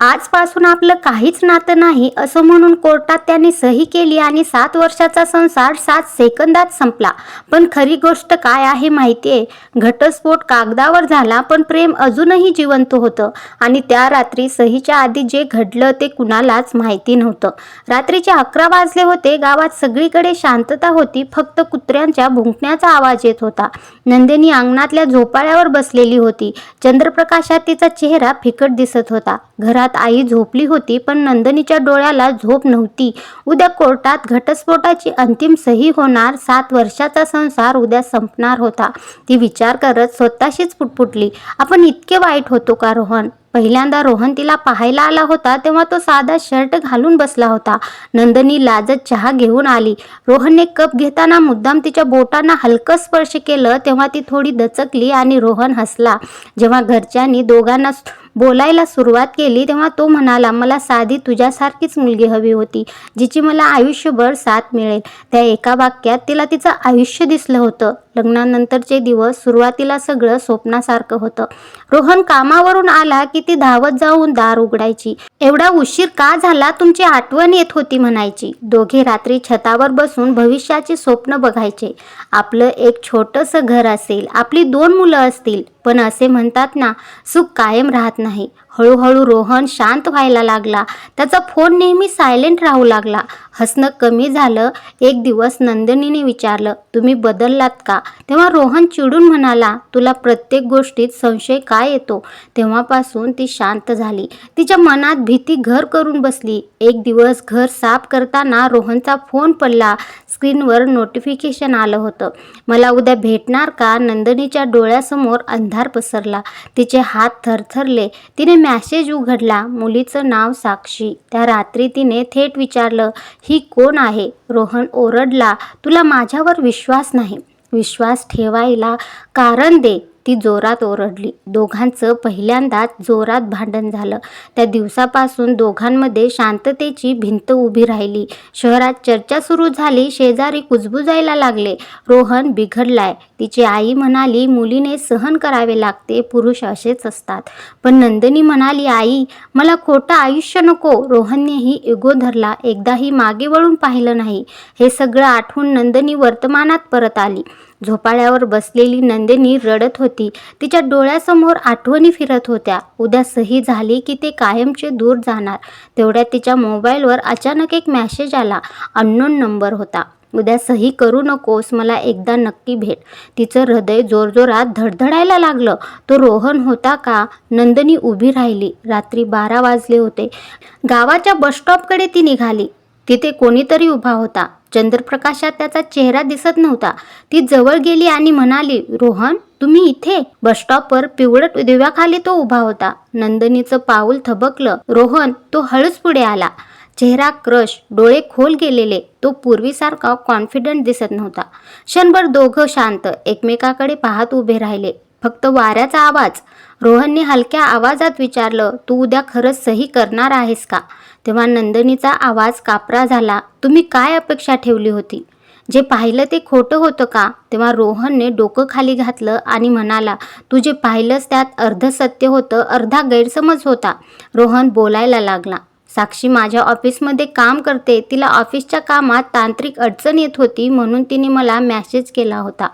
आजपासून आपलं काहीच नातं नाही असं म्हणून कोर्टात त्यांनी सही केली आणि 7 वर्षाचा संसार 7 सेकंदात संपला. पण खरी गोष्ट काय आहे माहितीये? घटस्फोट कागदावर झाला, पण प्रेम अजूनही जिवंत होतं. आणि त्या रात्री सहीच्या आधी जे घडलं ते कुणालाच माहिती नव्हतं. रात्रीचे 11 वाजले होते. गावात सगळीकडे शांतता होती. फक्त कुत्र्यांच्या भुंकण्याचा आवाज येत होता. नंदिनी अंगणातल्या झोपाळ्यावर बसलेली होती. चंद्रप्रकाशात तिचा चेहरा फिकट दिसत होता. घरात आई झोपली होती, पण नंदिनीच्या डोळ्याला झोप नव्हती. उद्या कोर्टात घटस्फोटाची अंतिम सही होणार. 7 वर्षाचा संसार उद्या संपणार होता. ती विचार करत स्वतःशीच पुटपुटली, आपण इतके वाईट होतो का रोहन? पहिल्यांदा रोहन तिला पाहायला आला होता तेव्हा तो साधा शर्ट घालून बसला होता. नंदिनी लाजत चहा घेऊन आली. रोहनने कप घेताना मुद्दाम तिच्या बोटांना हलकं स्पर्श केलं तेव्हा ती थोडी दचकली आणि रोहन हसला. जेव्हा घरच्यांनी दोघांना बोलायला सुरुवात केली तेव्हा तो म्हणाला, मला साधी तुझ्यासारखीच मुलगी हवी होती, जिची मला आयुष्यभर साथ मिळेल. त्या एका वाक्यात तिला तिचं आयुष्य दिसलं होतं. लग्नानंतरचे दिवस सुरुवातीला सगळं स्वप्नासारखं होतं. रोहन कामावरून आला की ती धावत जाऊन दार उघडायची. एवढा उशीर का झाला, तुमची आठवण येत होती म्हणायची. दोघे रात्री छतावर बसून भविष्याची स्वप्न बघायचे. आपलं एक छोटंसं घर असेल, आपली 2 मुलं असतील. पण असे म्हणतात ना, सुख कायम राहत नाही. हळूहळू रोहन शांत व्हायला लागला. त्याचा फोन नेहमी सायलेंट राहू लागला. हसणं कमी झालं. एक दिवस नंदिनीने विचारलं, तुम्ही बदललात का? तेव्हा रोहन चिडून म्हणाला, तुला प्रत्येक गोष्टीत संशय का येतो? तेव्हापासून ती शांत झाली. तिच्या मनात भीती घर करून बसली. एक दिवस घर साफ करताना रोहनचा फोन पडला. स्क्रीनवर नोटिफिकेशन आलं होतं, मला उद्या भेटणार का? नंदिनीच्या डोळ्यासमोर अंधार पसरला. तिचे हात थरथरले. तिने मेसेज उघडला. मुलीचं नाव साक्षी. त्या रात्री तिने थेट विचारलं, ही कोण आहे? रोहन ओरडला, तुला माझ्यावर विश्वास नाही? विश्वास ठेवायला कारण दे. ती जोरात ओरडली. दोघांचं पहिल्यांदाच जोरात भांडण झालं. त्या दिवसापासून दोघांमध्ये शांततेची भिंत उभी राहिली. शहरात चर्चा सुरू झाली. शेजारी कुजबुजायला लागले, रोहन बिघडलाय. तिची आई म्हणाली, मुलीने सहन करावे लागते, पुरुष असेच असतात. पण नंदिनी म्हणाली, आई मला खोटं आयुष्य नको. रोहननेही इगो धरला. एकदाही मागे वळून पाहिलं नाही. हे सगळं आठवून नंदिनी वर्तमानात परत आली. झोपाळ्यावर बसलेली नंदिनी रडत होती. तिच्या डोळ्यासमोर आठवणी फिरत होत्या. उद्या सही झाली की ते कायमचे दूर जाणार. तेवढ्यात तिच्या मोबाईलवर अचानक एक मेसेज आला. अननोन नंबर होता. उद्या सही करू नकोस, मला एकदा नक्की भेट. तिचं हृदय जोरजोरात धडधडायला लागलं. तो रोहन होता का? नंदिनी उभी राहिली. रात्री 12 वाजले होते. गावाच्या बसस्टॉपकडे ती निघाली. तिथे कोणीतरी उभा होता. चंद्रप्रकाशात त्याचा चेहरा दिसत नव्हता. ती जवळ गेली आणि म्हणाली, रोहन तुम्ही इथे? बसस्टॉपवर पिवळट दिव्याखाली तो उभा होता. नंदिनीचं पाऊल थबकलं. रोहन, तो हळूच पुढे आला. चेहरा क्रश, डोळे खोल गेलेले. तो पूर्वीसारखा कॉन्फिडंट दिसत नव्हता. क्षणभर दोघं शांत एकमेकाकडे पाहत उभे राहिले. फक्त वाऱ्याचा आवाज. रोहनने हलक्या आवाजात विचारलं, तू उद्या खरंच सही करणार आहेस का? तेव्हा नंदिनीचा आवाज कापरा झाला, तुम्ही काय अपेक्षा ठेवली होती? जे पाहिलं ते खोटं होतं का? तेव्हा रोहनने डोकं खाली घातलं आणि म्हणाला, तू जे पाहिलंस त्यात अर्ध सत्य होतं, अर्धा गैरसमज होता. रोहन बोलायला लागला, साक्षी माझ्या ऑफिसमध्ये काम करते. तिला ऑफिसच्या कामात तांत्रिक अडचण येत होती म्हणून तिने मला मेसेज केला होता.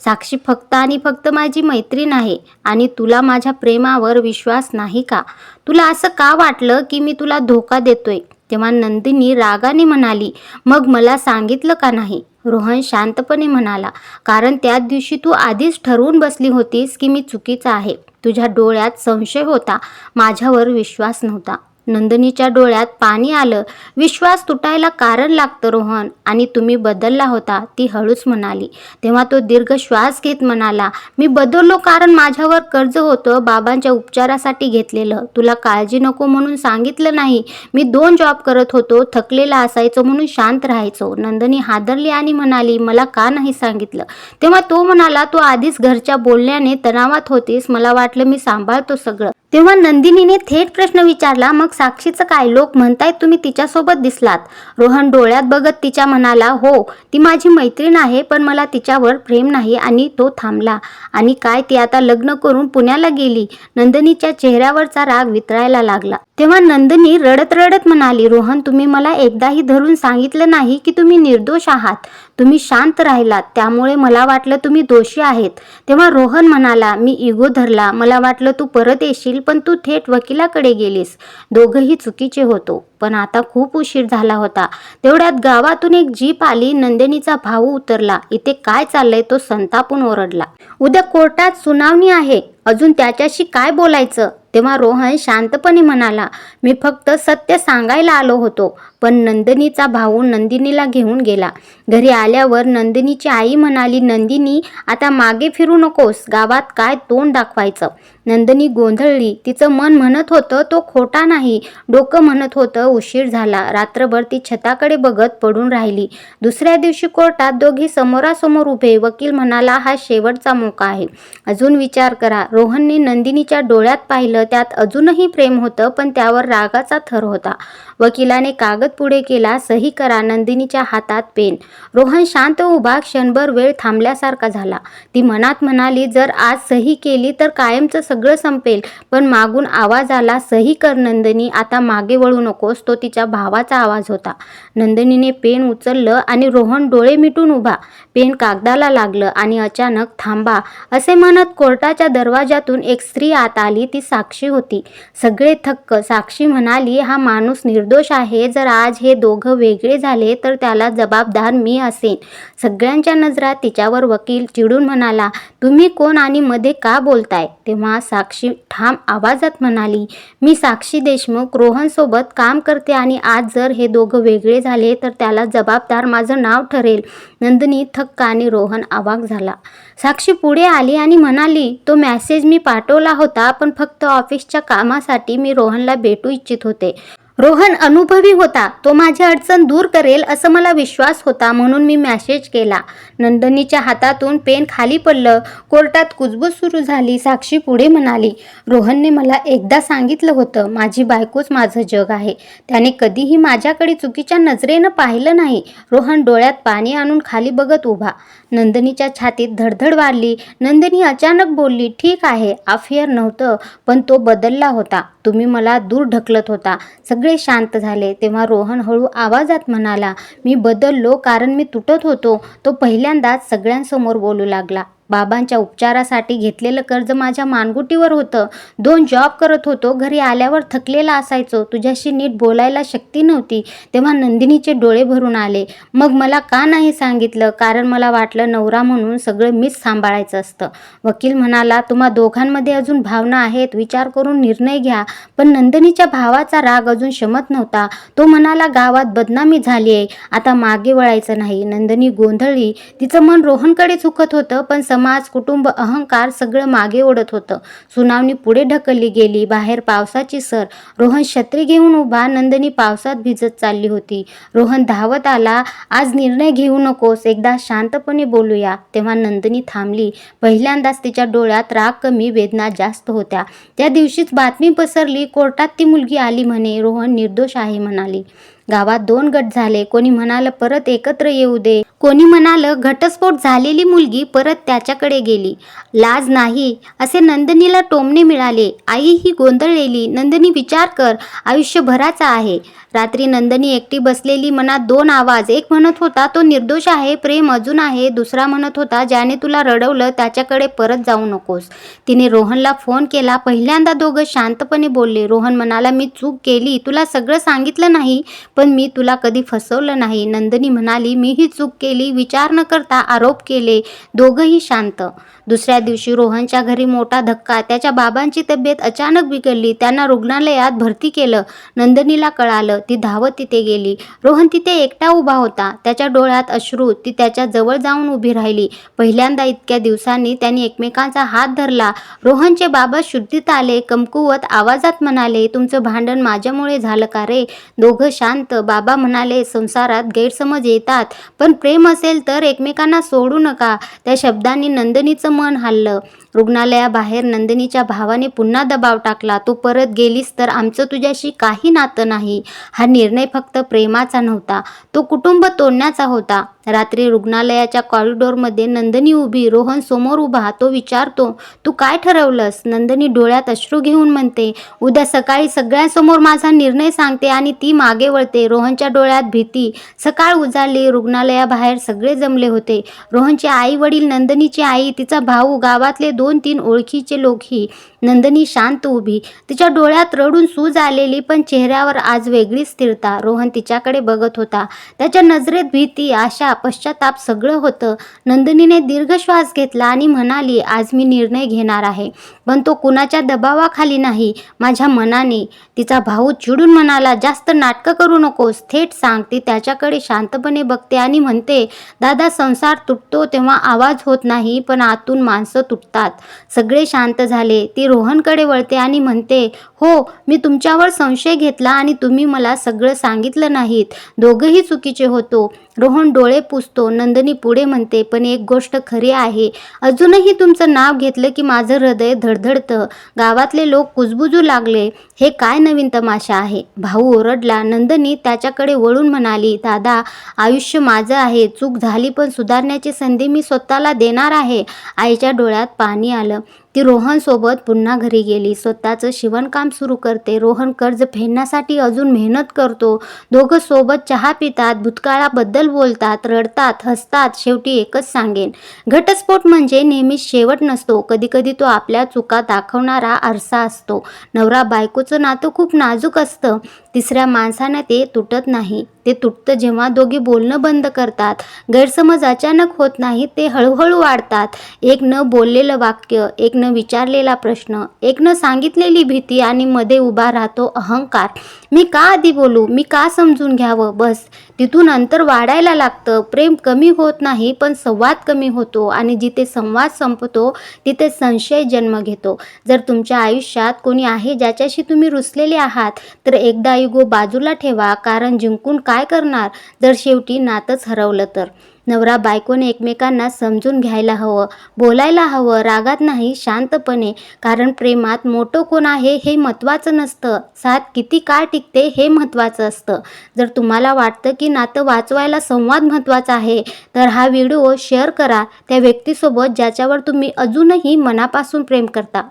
साक्षी फक्त आणि फक्त माझी मैत्रीण आहे. आणि तुला माझ्या प्रेमावर विश्वास नाही का? तुला असं का वाटलं की मी तुला धोका देतोय? तेव्हा नंदिनी रागाने म्हणाली, मग मला सांगितलं का नाही? रोहन शांतपणे म्हणाला, कारण त्याच दिवशी तू आधीच ठरवून बसली होतीस की मी चुकीचा आहे. तुझ्या डोळ्यात संशय होता, माझ्यावर विश्वास नव्हता. नंदिनीच्या डोळ्यात पाणी आलं. विश्वास तुटायला कारण लागतं रोहन, आणि तुम्ही बदलला होता, ती हळूच म्हणाली. तेव्हा तो दीर्घ श्वास घेत म्हणाला, मी बदललो कारण माझ्यावर कर्ज होतं, बाबांच्या उपचारासाठी घेतलेलं. तुला काळजी नको म्हणून सांगितलं नाही. मी 2 जॉब करत होतो, थकलेला असायचो म्हणून शांत राहायचो. नंदिनी हादरली आणि म्हणाली, मला का नाही सांगितलं? तेव्हा तो म्हणाला, तू आधीच घरच्या बोलण्याने तणावात होतीस. मला वाटलं मी सांभाळतो सगळं. तेव्हा नंदिनीने थेट प्रश्न विचारला, मग साक्षीचं काय? लोक म्हणतायत तुम्ही तिच्यासोबत दिसलात. रोहन डोळ्यात बघत तिच्या म्हणाला, हो, ती माझी मैत्रीण आहे, पण मला तिच्यावर प्रेम नाही. आणि तो थांबला. आणि काय, ती आता लग्न करून पुण्याला गेली? नंदिनीच्या चेहऱ्यावरचा राग वितळायला लागला. तेव्हा नंदिनी रडत रडत म्हणाली, रोहन, तुम्ही मला एकदाही धरून सांगितलं नाही की तुम्ही निर्दोष आहात. तुम्ही शांत राहिलात, त्यामुळे मला वाटलं तुम्ही दोषी आहेत. तेव्हा रोहन म्हणाला, मी इगो धरला. मला वाटलं तू परत येशील, पण तू थेट वकिलाकडे गेलीस. दोघंही चुकीचे होतो, पण आता खूप उशीर झाला होता. तेवढ्यात गावातून एक जीप आली. नंदिनीचा भाऊ उतरला. इथे काय चाललंय? तो संतापून ओरडला. उद्या कोर्टात सुनावणी आहे, अजून त्याच्याशी काय बोलायचं? तेव्हा रोहन शांतपणे म्हणाला, मी फक्त सत्य सांगायला आलो होतो. पण नंदिनीचा भाऊ नंदिनीला घेऊन गेला. घरी आल्यावर नंदिनीची आई म्हणाली, नंदिनी, आता मागे फिरू नकोस. गावात काय तोंड दाखवायचं? नंदिनी गोंधळली. तिचं मन म्हणत होतं तो खोटा नाही, डोकं म्हणत होतं उशीर झाला. रात्रभर ती छताकडे बघत पडून राहिली. दुसऱ्या दिवशी कोर्टात दोघे समोरासमोर उभे. वकील म्हणाला, हा शेवटचा मौका आहे, अजून विचार करा. रोहनने नंदिनीच्या डोळ्यात पाहिलं. त्यात अजूनही प्रेम होतं, पण त्यावर रागाचा थर होता. वकिलाने कागद पुढे केला. सही करा. नंदिनीच्या हातात पेन. रोहन शांत उभा. क्षणभर वेळ थांबल्यासारखा झाला. ती मनात म्हणाली, जर आज सही केली तर कायमचं सगळं संपेल. पण मागून आवाज आला, सही कर नंदिनी, आता मागे वळू नकोस. तो तिच्या भावाचा आवाज होता. नंदिनीने पेन उचललं आणि रोहन डोळे मिटून उभा. पेन कागदाला लागलं आणि अचानक थांबा असे म्हणत कोर्टाच्या दरवाजातून एक स्त्री आत आली. ती साक्षी होती. सगळे थक्क. साक्षी म्हणाली, हा माणूस निर्दोष आहे. जर आज हे दोघं वेगळे झाले तर त्याला जबाबदार मी असेन. सगळ्यांच्या नजरा तिच्यावर. वकील चिडून म्हणाला, तुम्ही कोण आणि मध्ये का बोलताय? तेव्हा साक्षी ठाम आवाजात म्हणाली, मी साक्षी देशमुख रोहनसोबत काम करते आणि आज जर हे दोघं वेगळे झाले तर त्याला जबाबदार माझं नाव ठरेल. नंदिनी थक्क आणि रोहन अवाक झाला. साक्षी पुढे आली आणि म्हणाली, तो मेसेज मी पाठवला होता, पण फक्त ऑफिसच्या कामासाठी. मी रोहनला भेटू इच्छित होते. रोहन अनुभवी होता, तो माझी अडचण दूर करेल असं मला विश्वास होता, म्हणून मी मेसेज केला. नंदिनीच्या हातातून पेन खाली पडलं. कोर्टात कुजबूज सुरू झाली. साक्षी पुढे म्हणाली, रोहनने मला एकदा सांगितलं होतं, माझी बायकोच माझं जग आहे. त्याने कधीही माझ्याकडे चुकीच्या नजरेनं पाहिलं नाही. रोहन डोळ्यात पाणी आणून खाली बघत उभा. नंदिनीच्या छातीत धडधड वाढली. नंदिनी अचानक बोलली, ठीक आहे, अफेअर नव्हतं, पण तो बदलला होता. तुम्ही मला दूर ढकलत होता. सगळे शांत झाले. तेव्हा रोहन हळू आवाजात म्हणाला, मी बदललो कारण मी तुटत होतो. तो पहिल्यांदाच सगळ्यांसमोर बोलू लागला. बाबांच्या उपचारासाठी घेतलेलं कर्ज माझ्या मानगुटीवर होतं. 2 जॉब करत होतो. घरी आल्यावर थकलेला असायचो. तुझ्याशी नीट बोलायला शक्ती नव्हती. तेव्हा नंदिनीचे डोळे भरून आले. मग मला का नाही सांगितलं? कारण मला वाटलं नवरा म्हणून सगळं मीच सांभाळायचं असतं. वकील म्हणाला, तुम्हा दोघांमध्ये अजून भावना आहेत, विचार करून निर्णय घ्या. पण नंदिनीच्या भावाचा राग अजून शमत नव्हता. तो म्हणाला, गावात बदनामी झाली आहे, आता मागे वळायचं नाही. नंदिनी गोंधळली. तिचं मन रोहनकडे झुकत होतं, पण समाज, कुटुंब, अहंकार सगळं मागे ओढत होतं. सुनावणी पुढे ढकलली गेली. बाहेर पावसाची सर. रोहन छत्री घेऊन उभा. नंदिनी पावसात भिजत चालली होती. रोहन धावत आला, आज निर्णय घेऊ नकोस, एकदा शांतपणे बोलूया. तेव्हा नंदिनी थांबली. पहिल्यांदाच तिच्या डोळ्यात राग कमी, वेदना जास्त होत्या. त्या दिवशीच बातमी पसरली. कोर्टात ती मुलगी आली म्हणे, रोहन निर्दोष आहे म्हणाली. गावात 2 गट झाले. कोणी म्हणालं परत एकत्र येऊ दे, कोणी म्हणालं घटस्फोट झालेली मुलगी परत त्याच्याकडे गेली. लाज नाही असे नंदिनीला टोमणे मिळाले. आई ही गोंधळलेली. नंदिनी, विचार कर, आयुष्यभराचा आहे. रात्री नंदिनी एकटी बसलेली. मनात 2 आवाज. एक म्हणत होता, तो निर्दोष आहे, प्रेम अजून आहे. दुसरा म्हणत होता, ज्याने तुला रडवलं त्याच्याकडे परत जाऊ नकोस. तिने रोहनला फोन केला. पहिल्यांदा दोघं शांतपणे बोलले. रोहन म्हणाला, मी चूक केली, तुला सगळं सांगितलं नाही, पण मी तुला कधी फसवलं नाही. नंदिनी म्हणाली, मीही चूक केली, विचार न करता आरोप केले. दोघंही शांत. दुसऱ्या दिवशी रोहनच्या घरी मोठा धक्का. त्याच्या बाबांची तब्येत अचानक बिघडली. त्यांना रुग्णालयात भरती केलं. नंदिनीला कळालं. ती धावत तिथे गेली. रोहन तिथे एकटा उभा होता. त्याच्या डोळ्यात अश्रू. ती त्याच्या जवळ जाऊन उभी राहिली. पहिल्यांदा इतक्या दिवसांनी त्यांनी एकमेकांचा हात धरला. रोहनचे बाबा शुद्धीत आले. कमकुवत आवाजात म्हणाले, तुमचं भांडण माझ्यामुळे झालं का रे? दोघं शांत. बाबा म्हणाले, संसारात गैरसमज येतात, पण प्रेम असेल तर एकमेकांना सोडू नका. त्या शब्दांनी नंदिनीचं मन हललं. रुग्णालयाबाहेर नंदिनीच्या भावाने पुन्हा दबाव टाकला. तू परत गेलीस तर आमचं तुझ्याशी काही नातं नाही. हा निर्णय फक्त प्रेमाचा नव्हता, तो कुटुंब तोडण्याचा होता. रात्री रुग्णालयाच्या कॉरिडॉरमध्ये नंदिनी उभी, रोहन समोर उभा. तो विचारतो, तू काय ठरवलंस? नंदिनी डोळ्यात अश्रू घेऊन म्हणते, उद्या सकाळी सगळ्यांसमोर माझा निर्णय सांगते. आणि ती मागे वळते. रोहनच्या डोळ्यात भीती. सकाळ उजाडली. रुग्णालयाबाहेर सगळे जमले होते. रोहनचे आई वडील, नंदिनीची आई, तिचा भाऊ, गावातले 2-3 ओळखीचे लोकही. नंदिनी शांत उभी, तिच्या डोळ्यात रडून सूज आलेली, पण चेहऱ्यावर आज वेगळी स्थिरता. रोहन तिच्याकडे बघत होता. त्याच्या नजरेत भीती, आशा, पश्चाताप सगळं होतं. नंदिनीने दीर्घ श्वास घेतला आणि म्हणाली, आज मी निर्णय घेणार आहे, पण तो कुणाच्या दबावाखाली नाही, माझ्या मनाने. तिचा भाऊ चिडून म्हणाला, जास्त नाटकं करू नकोस, थेट सांग. ती त्याच्याकडे शांतपणे बघते आणि म्हणते, दादा, संसार तुटतो तेव्हा आवाज होत नाही, पण आतून माणसं तुटतात. सगळे शांत झाले. ती रोहनकडे वळते आणि म्हणते, हो, मी तुमच्यावर संशय घेतला आणि तुम्ही मला सगळं सांगितलं नाहीत. दोघंही चुकीचे होतो. रोहन डोळे पुसतो. नंदिनी पुढे म्हणते, पण एक गोष्ट खरी आहे, अजूनही तुमचं नाव घेतलं की माझं हृदय धडधडतं. गावातले लोक कुजबुजू लागले. हे काय नवीन तमाशा आहे? भाऊ ओरडला. नंदिनी त्याच्याकडे वळून म्हणाली, दादा, आयुष्य माझं आहे. चूक झाली पण सुधारण्याची संधी मी स्वतःला देणार आहे. आईच्या डोळ्यात पाणी आलं. ती रोहनसोबत पुन्हा घरी गेली. स्वतःचं शिवणकाम सुरू करते. रोहन कर्ज फेडण्यासाठी अजून मेहनत करतो. दोघं सोबत चहा पितात, भूतकाळाबद्दल बोलतात, रडतात, हसतात. शेवटी एकच सांगेन, घटस्फोट म्हणजे नेहमीच शेवट नसतो. कधीकधी तो आपल्या चुका दाखवणारा आरसा असतो. नवरा बायकोचं नातं खूप नाजूक असतं. तिसऱ्या माणसाने ते तुटत नाही. ते तुटतं जेव्हा दोघे बोलणं बंद करतात. गैरसमज अचानक होत नाही, ते हळूहळू वाढतात. एक न बोललेलं वाक्य, एक न विचारलेला प्रश्न, एक न सांगितलेली भीती, आणि मध्ये उभा राहतो अहंकार. मी का आधी बोलू? मी का समजून घ्यावं? बस तिथून अंतर वाढायला लागतं. प्रेम कमी होत नाही, पण संवाद कमी होतो. आणि जिथे संवाद संपतो तिथे संशय जन्म घेतो. जर तुमच्या आयुष्यात कोणी आहे ज्याच्याशी तुम्ही रुसलेले आहात, तर एकदा इगो बाजूला ठेवा. कारण जिंकून काय करणार जर शेवटी नातंच हरवलं तर? नवरा बायकोने एकमेकांना समजून घ्यायला हवं, बोलायला हवं, रागात नाही, शांतपणे. कारण प्रेमात मोठं कोण आहे हे महत्त्वाचं नसतं, साथ किती काळ टिकते हे महत्त्वाचं असतं. जर तुम्हाला वाटतं की नातं वाचवायला संवाद महत्त्वाचा आहे, तर हा व्हिडिओ शेअर करा त्या व्यक्तीसोबत ज्याच्यावर तुम्ही अजूनही मनापासून प्रेम करता.